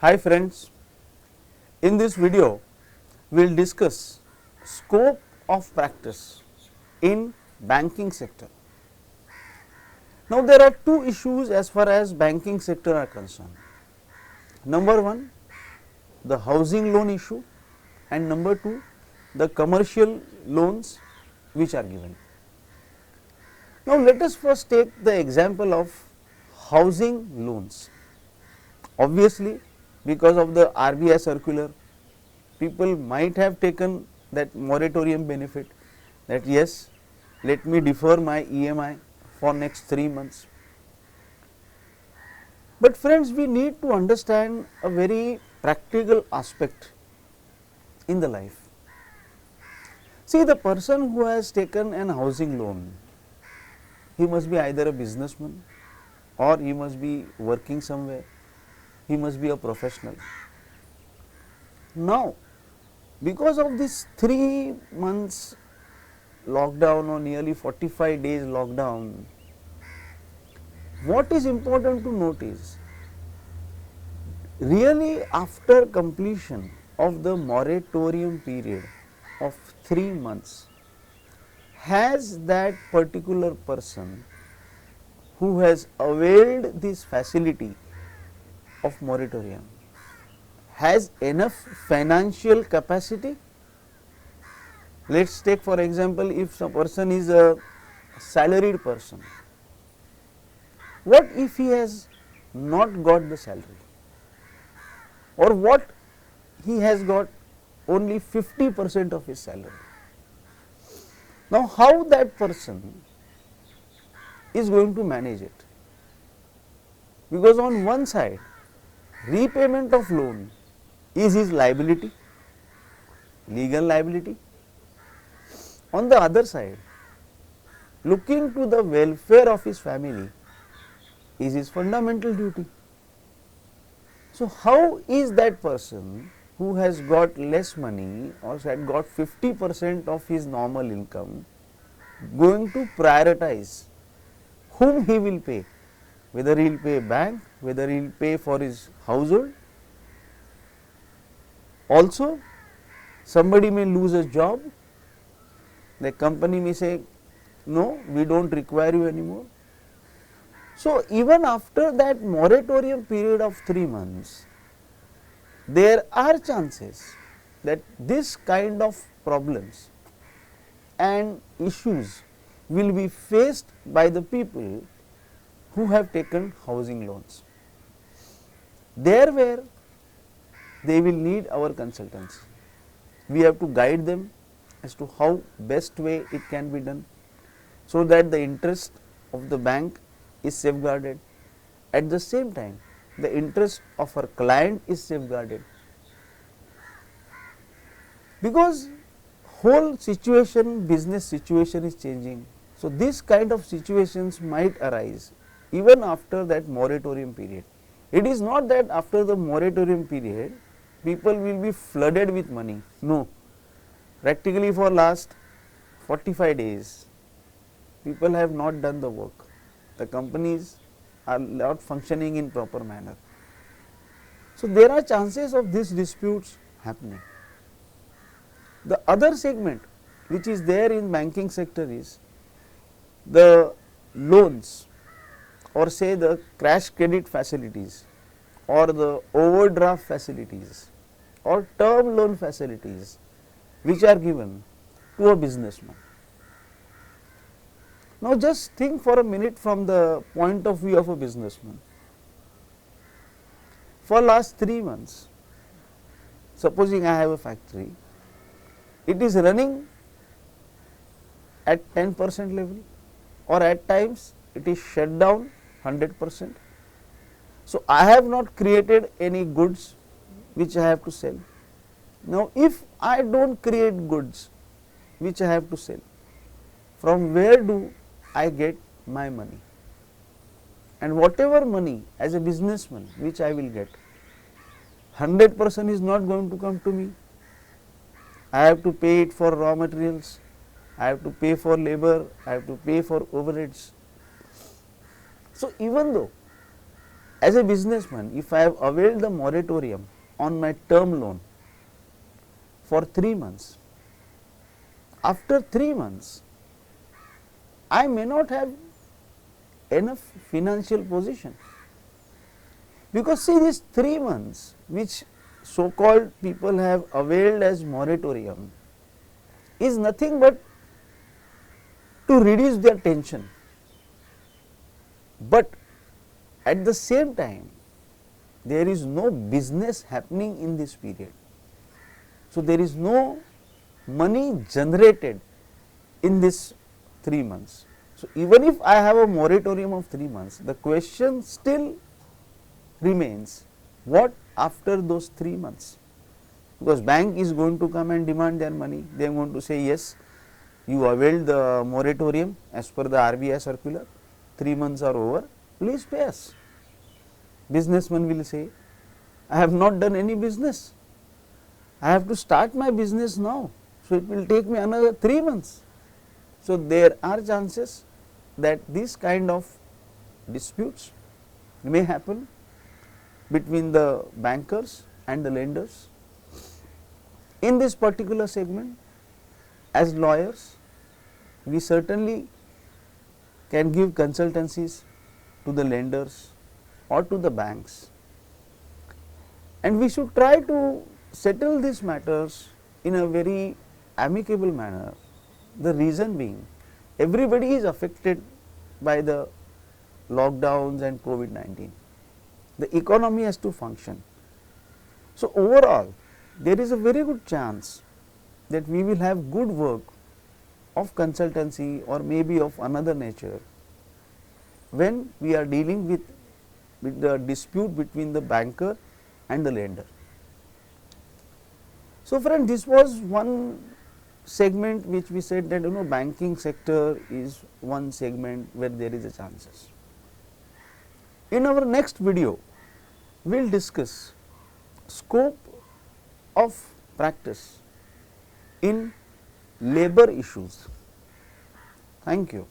Hi friends, in this video we will discuss scope of practice in banking sector. Now there are two issues as far as banking sector are concerned. Number one, the housing loan issue, and number two, the commercial loans which are given. Now let us first take the example of housing loans. Obviously, because of the RBI circular, people might have taken that moratorium benefit, that yes, let me defer my EMI for next 3 months. But friends, we need to understand a very practical aspect in the life. See, the person who has taken an housing loan, he must be either a businessman or he must be working somewhere, he must be a professional. Now, because of this 3 months lockdown or nearly 45 days lockdown, what is important to note is, really after completion of the moratorium period of 3 months, has that particular person who has availed this facility of moratorium has enough financial capacity? Let us take for example, if some person is a salaried person, what if he has not got the salary, or what he has got only 50% of his salary? Now how that person is going to manage it? Because on one side, repayment of loan is his liability, legal liability. On the other side, looking to the welfare of his family is his fundamental duty. So how is that person who has got less money or had got 50% of his normal income going to prioritize whom he will pay? Whether he will pay bank, whether he will pay for his household. Also, somebody may lose a job, the company may say, no, we do not require you anymore. So even after that moratorium period of 3 months, there are chances that this kind of problems and issues will be faced by the people who have taken housing loans. There where they will need our consultancy. We have to guide them as to how best way it can be done, so that the interest of the bank is safeguarded. At the same time, the interest of our client is safeguarded. Because whole situation, business situation is changing. So this kind of situations might arise even after that moratorium period. It is not that after the moratorium period, people will be flooded with money. No. Practically for last 45 days, people have not done the work. The companies are not functioning in proper manner. So there are chances of these disputes happening. The other segment which is there in banking sector is the loans, or say the cash credit facilities, or the overdraft facilities, or term loan facilities which are given to a businessman. Now just think for a minute from the point of view of a businessman. For last 3 months, supposing I have a factory, it is running at 10% level, or at times it is shut down 100%. So I have not created any goods which I have to sell. Now if I do not create goods which I have to sell, from where do I get my money? And whatever money as a businessman which I will get, 100% is not going to come to me. I have to pay it for raw materials, I have to pay for labor, I have to pay for overheads. So even though as a businessman, if I have availed the moratorium on my term loan for 3 months, after 3 months, I may not have enough financial position, because see, these 3 months which so called people have availed as moratorium is nothing but to reduce their tension, but at the same time there is no business happening in this period. So, there is no money generated in this 3 months. So, even if I have a moratorium of 3 months, the question still remains, what after those 3 months? Because bank is going to come and demand their money, they are going to say, yes, you availed the moratorium as per the RBI circular, 3 months are over, please pay us. Businessman will say, I have not done any business, I have to start my business now, so it will take me another 3 months. So, there are chances that this kind of disputes may happen between the bankers and the lenders. In this particular segment, as lawyers, we certainly can give consultancies to the lenders or to the banks, and we should try to settle these matters in a very amicable manner. The reason being, everybody is affected by the lockdowns and COVID-19. The economy has to function. So, overall there is a very good chance that we will have good work of consultancy or maybe of another nature when we are dealing with the dispute between the banker and the lender. So, friend, this was one segment which we said that banking sector is one segment where there is a chances. In our next video, we will discuss scope of practice in labor issues. Thank you.